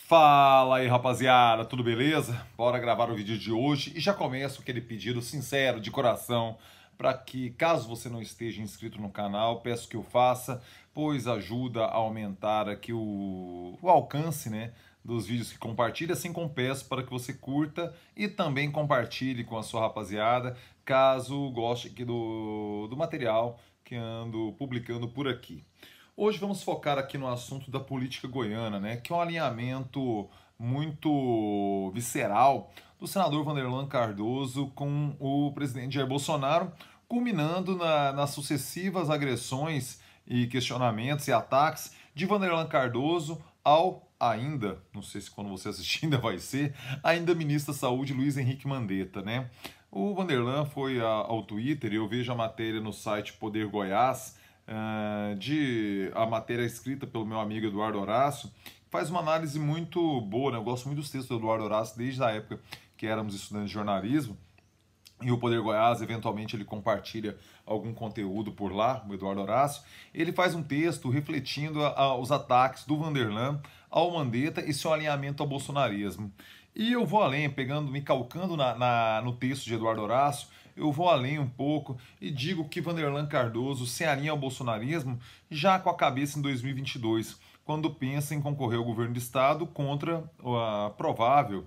Fala aí, rapaziada, tudo beleza? Bora gravar o vídeo de hoje e já começo aquele pedido sincero, de coração, para que, caso você não esteja inscrito no canal, peço que o faça, pois ajuda a aumentar aqui o alcance, né, dos vídeos que compartilha, assim como peço para que você curta e também compartilhe com a sua rapaziada, caso goste aqui do material que ando publicando por aqui. Hoje vamos focar aqui no assunto da política goiana, né? Que é um alinhamento muito visceral do senador Vanderlan Cardoso com o presidente Jair Bolsonaro, culminando nas sucessivas agressões e questionamentos e ataques de Vanderlan Cardoso ao ainda, não sei se quando você assistir ainda vai ser, ainda ministro da Saúde Luiz Henrique Mandetta, né? O Vanderlan foi ao Twitter e eu vejo a matéria no site Poder Goiás, de a matéria escrita pelo meu amigo Eduardo Horácio, faz uma análise muito boa, né? Eu gosto muito dos textos do Eduardo Horácio desde a época que éramos estudantes de jornalismo, e o Poder Goiás, eventualmente, ele compartilha algum conteúdo por lá, o Eduardo Horácio. Ele faz um texto refletindo os ataques do Vanderlan ao Mandetta e seu alinhamento ao bolsonarismo. E eu vou além, me calcando no texto de Eduardo Horácio, eu vou além um pouco e digo que Vanderlan Cardoso se alinha ao bolsonarismo já com a cabeça em 2022, quando pensa em concorrer ao governo do estado contra a provável,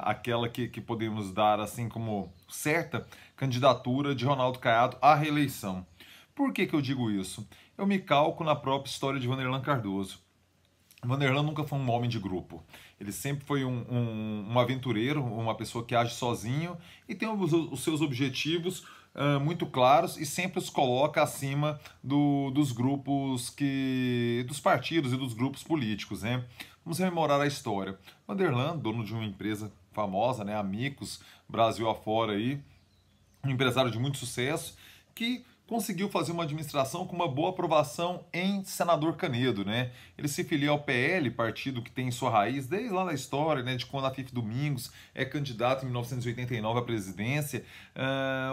aquela que podemos dar assim como certa candidatura de Ronaldo Caiado à reeleição. Por que eu digo isso? Eu me calco na própria história de Vanderlan Cardoso. Vanderlan nunca foi um homem de grupo. Ele sempre foi um aventureiro, uma pessoa que age sozinho e tem os seus objetivos muito claros e sempre os coloca acima dos grupos, dos partidos e dos grupos políticos, né? Vamos rememorar a história. Vanderlan, dono de uma empresa famosa, né, Amigos, Brasil afora aí, um empresário de muito sucesso, que conseguiu fazer uma administração com uma boa aprovação em Senador Canedo, né? Ele se filia ao PL, partido que tem sua raiz desde lá da história, né? De quando a Fife Domingos é candidato em 1989 à presidência.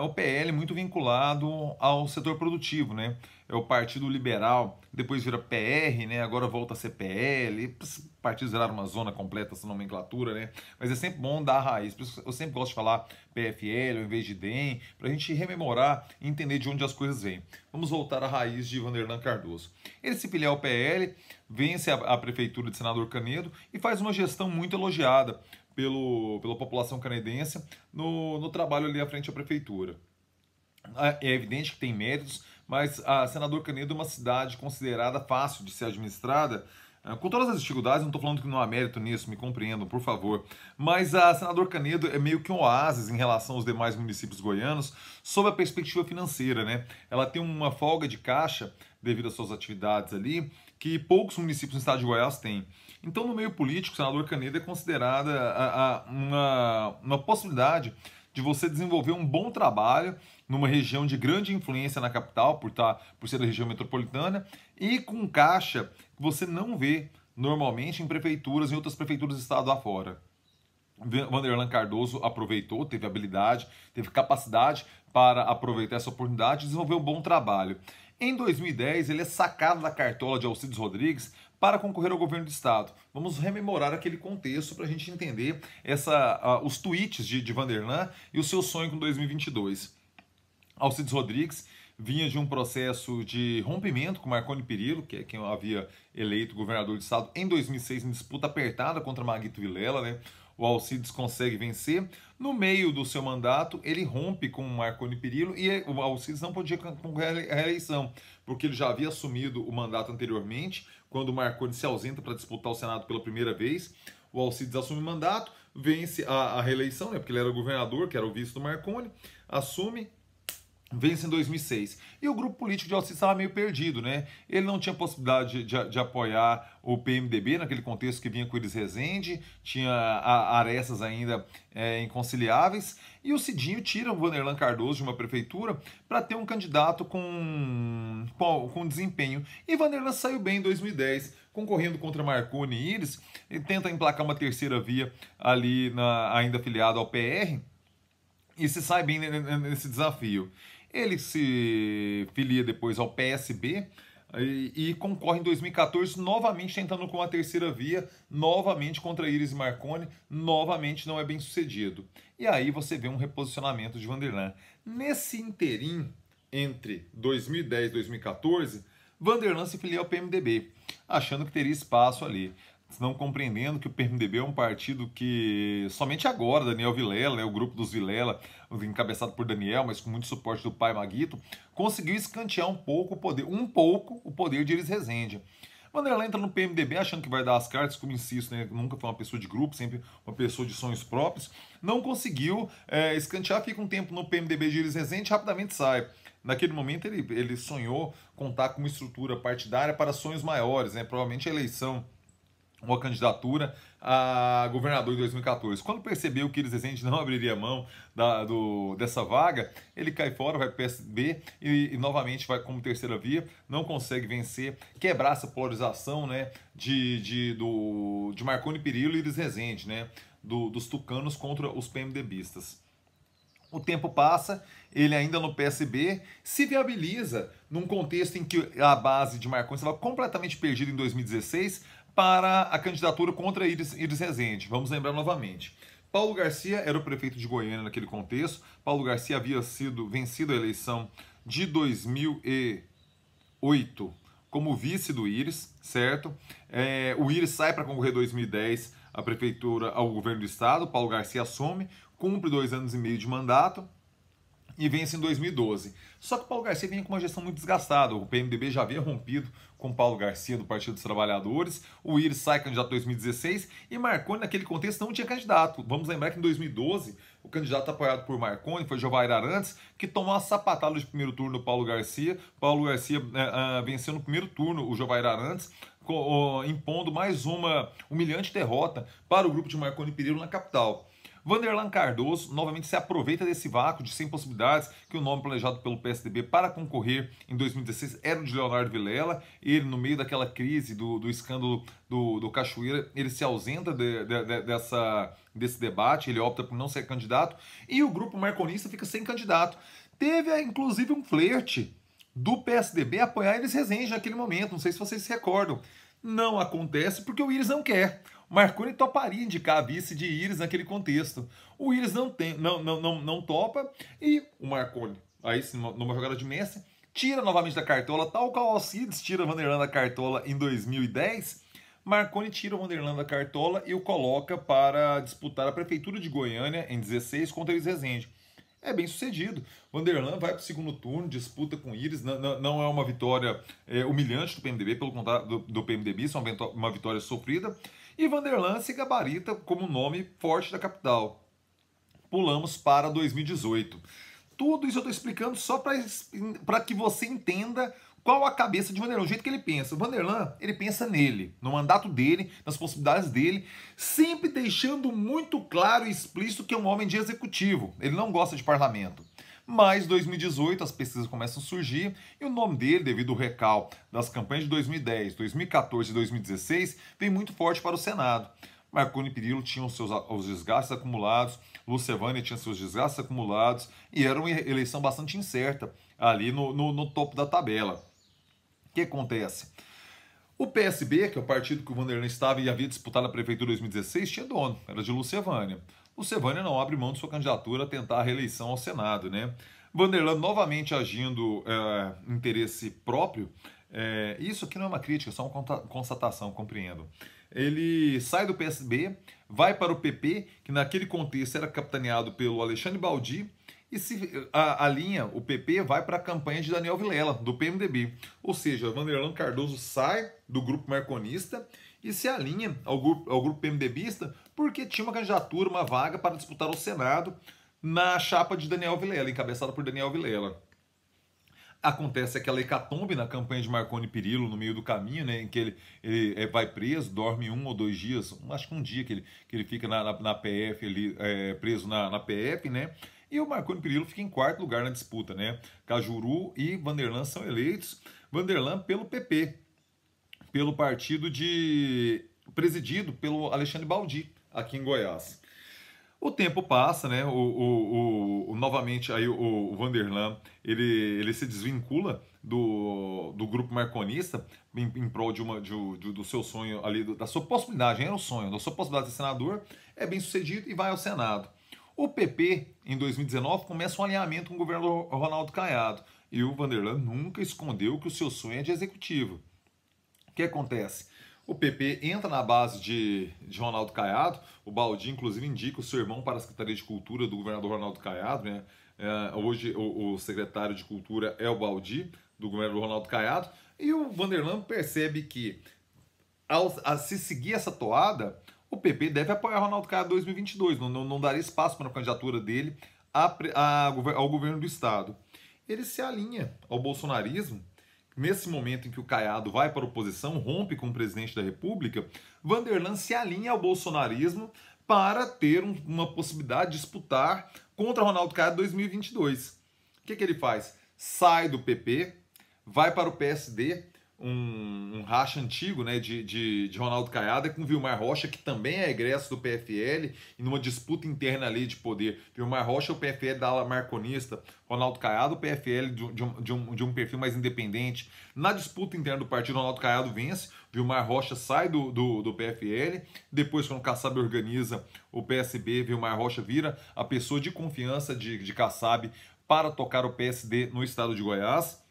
O PL muito vinculado ao setor produtivo, né? É o Partido Liberal, depois vira PR, né? Agora volta a ser PL. Partidos viraram uma zona completa essa nomenclatura, né? Mas é sempre bom dar a raiz. Por isso eu sempre gosto de falar PFL ao invés de DEM, para a gente rememorar e entender de onde as coisas vêm. Vamos voltar à raiz de Vanderlan Cardoso. Ele se filia ao PL, vence a prefeitura de Senador Canedo e faz uma gestão muito elogiada pela população canadense no trabalho ali à frente da prefeitura. É evidente que tem méritos, mas a Senador Canedo é uma cidade considerada fácil de ser administrada, com todas as dificuldades. Não estou falando que não há mérito nisso, me compreendam, por favor. Mas a Senador Canedo é meio que um oásis em relação aos demais municípios goianos, sob a perspectiva financeira, né? Ela tem uma folga de caixa devido às suas atividades ali, que poucos municípios no estado de Goiás têm. Então, no meio político, o Senador Canedo é considerada uma possibilidade de você desenvolver um bom trabalho numa região de grande influência na capital, por ser a região metropolitana, e com caixa que você não vê normalmente em prefeituras, em outras prefeituras do estado afora. Vanderlan Cardoso aproveitou, teve habilidade, teve capacidade para aproveitar essa oportunidade e desenvolver um bom trabalho. Em 2010, ele é sacado da cartola de Alcides Rodrigues para concorrer ao governo do estado. Vamos rememorar aquele contexto para a gente entender os tweets de Vanderlan e o seu sonho com 2022. Alcides Rodrigues vinha de um processo de rompimento com Marconi Perillo, que é quem havia eleito governador do estado em 2006 em disputa apertada contra Maguito Vilela, né? O Alcides consegue vencer. No meio do seu mandato, ele rompe com Marconi Perillo e o Alcides não podia concorrer à reeleição, porque ele já havia assumido o mandato anteriormente, quando o Marconi se ausenta para disputar o Senado pela primeira vez. O Alcides assume o mandato, vence a reeleição, né, porque ele era o governador, que era o vice do Marconi, assume, vence em 2006. E o grupo político de Alcides estava meio perdido, né? Ele não tinha possibilidade de apoiar o PMDB naquele contexto que vinha com Elis Rezende, tinha arestas ainda inconciliáveis, e o Cidinho tira o Vanderlan Cardoso de uma prefeitura para ter um candidato com desempenho. E Vanderlan saiu bem em 2010, concorrendo contra Marconi e Iris, ele tenta emplacar uma terceira via ali, ainda afiliado ao PR, e se sai bem nesse desafio. Ele se filia depois ao PSB, e concorre em 2014 novamente tentando com a terceira via, novamente contra Iris e Marconi, novamente não é bem sucedido. E aí você vê um reposicionamento de Vanderlan. Nesse interim, entre 2010 e 2014, Vanderlan se filia ao PMDB, achando que teria espaço ali, não compreendendo que o PMDB é um partido que somente agora, Daniel Vilela, né, o grupo dos Vilela, encabeçado por Daniel, mas com muito suporte do pai Maguito, conseguiu escantear um pouco o poder de Iris Rezende. Vanderlan entra no PMDB achando que vai dar as cartas, como insisto, né, nunca foi uma pessoa de grupo, sempre uma pessoa de sonhos próprios, não conseguiu escantear, fica um tempo no PMDB de Iris Rezende, rapidamente sai. Naquele momento ele sonhou contar com uma estrutura partidária para sonhos maiores, né, provavelmente a eleição, uma candidatura a governador em 2014. Quando percebeu que Iris Rezende não abriria mão dessa vaga, ele cai fora, vai para o PSB e novamente vai como terceira via, não consegue vencer, quebrar essa polarização, né, de Marconi Perillo e Iris Rezende, né, dos tucanos contra os PMDBistas. O tempo passa, ele ainda no PSB se viabiliza num contexto em que a base de Marconi estava completamente perdida em 2016 para a candidatura contra Iris Rezende. Vamos lembrar novamente. Paulo Garcia era o prefeito de Goiânia naquele contexto. Paulo Garcia havia vencido a eleição de 2008 como vice do Iris, certo? O Iris sai para concorrer em 2010 à prefeitura, ao governo do estado. Paulo Garcia assume, cumpre 2 anos e meio de mandato e vence em 2012. Só que Paulo Garcia vinha com uma gestão muito desgastada. O PMDB já havia rompido com Paulo Garcia do Partido dos Trabalhadores. O Iris sai candidato em 2016 e Marconi, naquele contexto, não tinha candidato. Vamos lembrar que em 2012, o candidato apoiado por Marconi foi Jovair Arantes, que tomou uma sapatada de primeiro turno do Paulo Garcia. Paulo Garcia venceu no primeiro turno o Jovair Arantes, impondo mais uma humilhante derrota para o grupo de Marconi Perillo na capital. Vanderlan Cardoso novamente se aproveita desse vácuo de 100 possibilidades, que o nome planejado pelo PSDB para concorrer em 2016 era o de Leonardo Vilela. Ele, no meio daquela crise do escândalo do Cachoeira, ele se ausenta desse debate, ele opta por não ser candidato, e o grupo marconista fica sem candidato. Teve, inclusive, um flerte do PSDB apoiar Iris Rezende naquele momento, não sei se vocês se recordam. Não acontece porque o Iris não quer. Marconi toparia indicar a vice de Iris naquele contexto. O Iris não topa e o Marconi, aí sim, numa jogada de mestre, tira novamente da cartola, tal qual Alcides tira Vanderlan da cartola em 2010. Marconi tira o Vanderlan da cartola e o coloca para disputar a prefeitura de Goiânia em 16 contra Iris Rezende. É bem sucedido. Vanderlan vai para o segundo turno, disputa com Iris, não é uma vitória humilhante do PMDB, pelo contrário do PMDB, isso é uma vitória sofrida. E Vanderlan se gabarita como nome forte da capital. Pulamos para 2018. Tudo isso eu estou explicando só para que você entenda qual a cabeça de Vanderlan, o jeito que ele pensa. O Vanderlan, ele pensa nele, no mandato dele, nas possibilidades dele, sempre deixando muito claro e explícito que é um homem de executivo. Ele não gosta de parlamento. Mas em 2018 as pesquisas começam a surgir e o nome dele, devido ao recal das campanhas de 2010, 2014 e 2016, vem muito forte para o Senado. Marconi Perillo tinha os desgastes acumulados, Lucevânia tinha seus desgastes acumulados e era uma eleição bastante incerta ali no topo da tabela. O que acontece? O PSB, que é o partido que o Vanderlan estava e havia disputado a prefeitura em 2016, tinha dono, era de Lucevânia. Lucevânia não abre mão de sua candidatura a tentar a reeleição ao Senado, né? Vanderlan novamente agindo em interesse próprio. Isso aqui não é uma crítica, é só uma constatação, compreendo. Ele sai do PSB, vai para o PP, que naquele contexto era capitaneado pelo Alexandre Baldi, e se alinha, o PP vai para a campanha de Daniel Vilela, do PMDB. Ou seja, Vanderlan Cardoso sai do grupo marconista e se alinha ao grupo PMDBista porque tinha uma candidatura, uma vaga para disputar o Senado na chapa de Daniel Vilela, encabeçada por Daniel Vilela. Acontece aquela hecatombe na campanha de Marconi Perillo no meio do caminho, né, em que ele vai preso, dorme 1 ou 2 dias, acho que um dia que ele fica na PF, preso na PF, né? E o Marconi Perillo fica em quarto lugar na disputa, né? Cajuru e Vanderlan são eleitos. Vanderlan pelo PP, pelo partido presidido pelo Alexandre Baldi, aqui em Goiás. O tempo passa, né? Novamente aí o Vanderlan ele se desvincula do grupo marconista em prol do seu sonho ali, da sua possibilidade, era o sonho, da sua possibilidade de ser senador, é bem sucedido e vai ao Senado. O PP, em 2019, começa um alinhamento com o governo do Ronaldo Caiado. E o Vanderlan nunca escondeu que o seu sonho é de executivo. O que acontece? O PP entra na base de Ronaldo Caiado, o Baldi, inclusive, indica o seu irmão para a Secretaria de Cultura do governador Ronaldo Caiado, né? Hoje o secretário de Cultura é o Baldi, do governador Ronaldo Caiado, e o Vanderlan percebe que, a se seguir essa toada, o PP deve apoiar Ronaldo Caiado em 2022, não daria espaço para a candidatura dele ao governo do Estado. Ele se alinha ao bolsonarismo. Nesse momento em que o Caiado vai para a oposição, rompe com o presidente da República, Vanderlan se alinha ao bolsonarismo para ter uma possibilidade de disputar contra Ronaldo Caiado em 2022. O que ele faz? Sai do PP, vai para o PSD, um racha antigo, né, de Ronaldo Caiado com Vilmar Rocha, que também é egresso do PFL, e numa disputa interna ali de poder. Vilmar Rocha, o PFL da ala marconista, Ronaldo Caiado, o PFL de um perfil mais independente. Na disputa interna do partido, Ronaldo Caiado vence, Vilmar Rocha sai do PFL, depois, quando o Kassab organiza o PSB, Vilmar Rocha vira a pessoa de confiança de Kassab para tocar o PSD no estado de Goiás.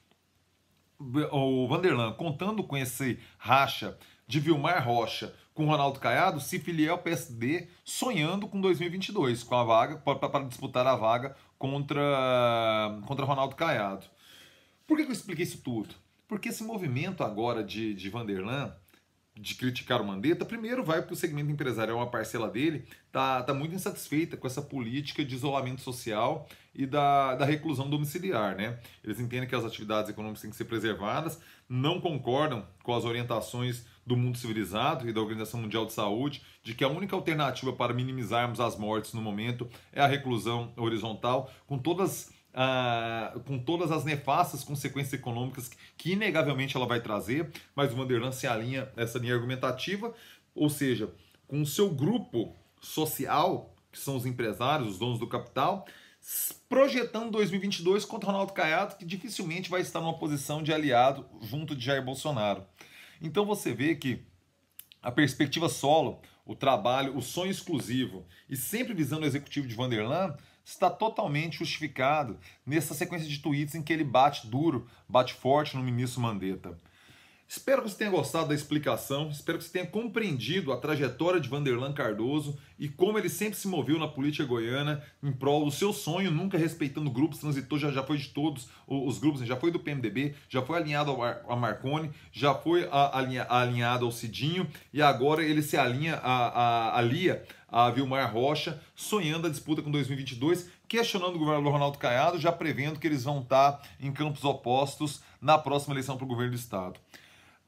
O Vanderlan, contando com esse racha de Vilmar Rocha com Ronaldo Caiado, se filia ao PSD, sonhando com 2022, com a vaga, para disputar a vaga contra Ronaldo Caiado. Por que eu expliquei isso tudo? Porque esse movimento agora de Vanderlan, de criticar o Mandetta, primeiro vai para o segmento empresarial, uma parcela dele tá muito insatisfeita com essa política de isolamento social e da reclusão domiciliar, né? Eles entendem que as atividades econômicas têm que ser preservadas, não concordam com as orientações do mundo civilizado e da Organização Mundial de Saúde, de que a única alternativa para minimizarmos as mortes no momento é a reclusão horizontal, com todas as nefastas consequências econômicas que inegavelmente ela vai trazer, mas o Vanderlan se alinha nessa linha argumentativa, ou seja, com o seu grupo social, que são os empresários, os donos do capital, projetando 2022 contra Ronaldo Caiado, que dificilmente vai estar numa posição de aliado junto de Jair Bolsonaro. Então você vê que a perspectiva solo, o trabalho, o sonho exclusivo e sempre visando o executivo de Vanderlan está totalmente justificado nessa sequência de tweets em que ele bate duro, bate forte no ministro Mandetta. Espero que você tenha gostado da explicação, espero que você tenha compreendido a trajetória de Vanderlan Cardoso e como ele sempre se moveu na política goiana em prol do seu sonho, nunca respeitando grupos, transitou, já foi de todos os grupos, já foi do PMDB, já foi alinhado a Marconi, já foi alinhado ao Cidinho e agora ele se alia a Vilmar Rocha, sonhando a disputa com 2022, questionando o governador Ronaldo Caiado, já prevendo que eles vão estar em campos opostos na próxima eleição para o governo do estado.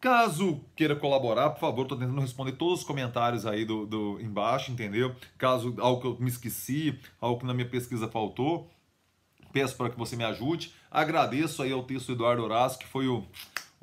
Caso queira colaborar, por favor, estou tentando responder todos os comentários aí do embaixo, entendeu? Caso algo que eu me esqueci, algo que na minha pesquisa faltou, peço para que você me ajude. Agradeço aí ao texto do Eduardo Horácio, que foi o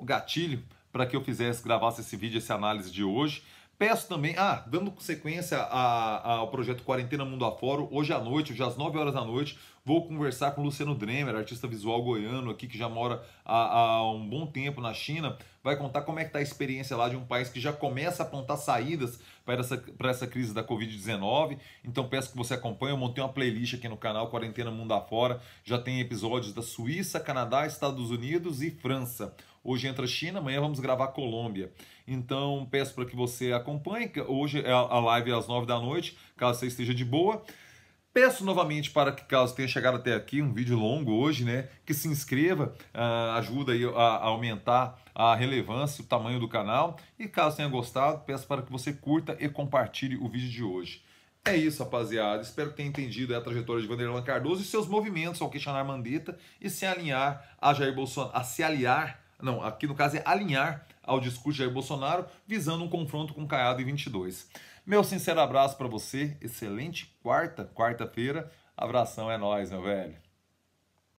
gatilho para que eu gravasse esse vídeo, essa análise de hoje. Peço também, dando sequência ao projeto Quarentena Mundo Afora, hoje à noite, hoje às 9 horas da noite, vou conversar com o Luciano Dremer, artista visual goiano aqui, que já mora há um bom tempo na China, vai contar como é que está a experiência lá de um país que já começa a apontar saídas para essa crise da Covid-19. Então peço que você acompanhe, eu montei uma playlist aqui no canal Quarentena Mundo Afora, já tem episódios da Suíça, Canadá, Estados Unidos e França. Hoje entra China, amanhã vamos gravar Colômbia. Então peço para que você acompanhe, hoje a live é às 9 da noite, caso você esteja de boa. Peço novamente para que, caso tenha chegado até aqui, um vídeo longo hoje, né, que se inscreva, ajuda aí a aumentar a relevância, o tamanho do canal. E caso tenha gostado, peço para que você curta e compartilhe o vídeo de hoje. É isso, rapaziada. Espero que tenha entendido a trajetória de Vanderlan Cardoso e seus movimentos ao questionar Mandetta e se alinhar a Jair Bolsonaro, aqui no caso é alinhar ao discurso de Jair Bolsonaro, visando um confronto com Caiado em 22. Meu sincero abraço para você, excelente quarta-feira. Abração, é nóis, meu velho.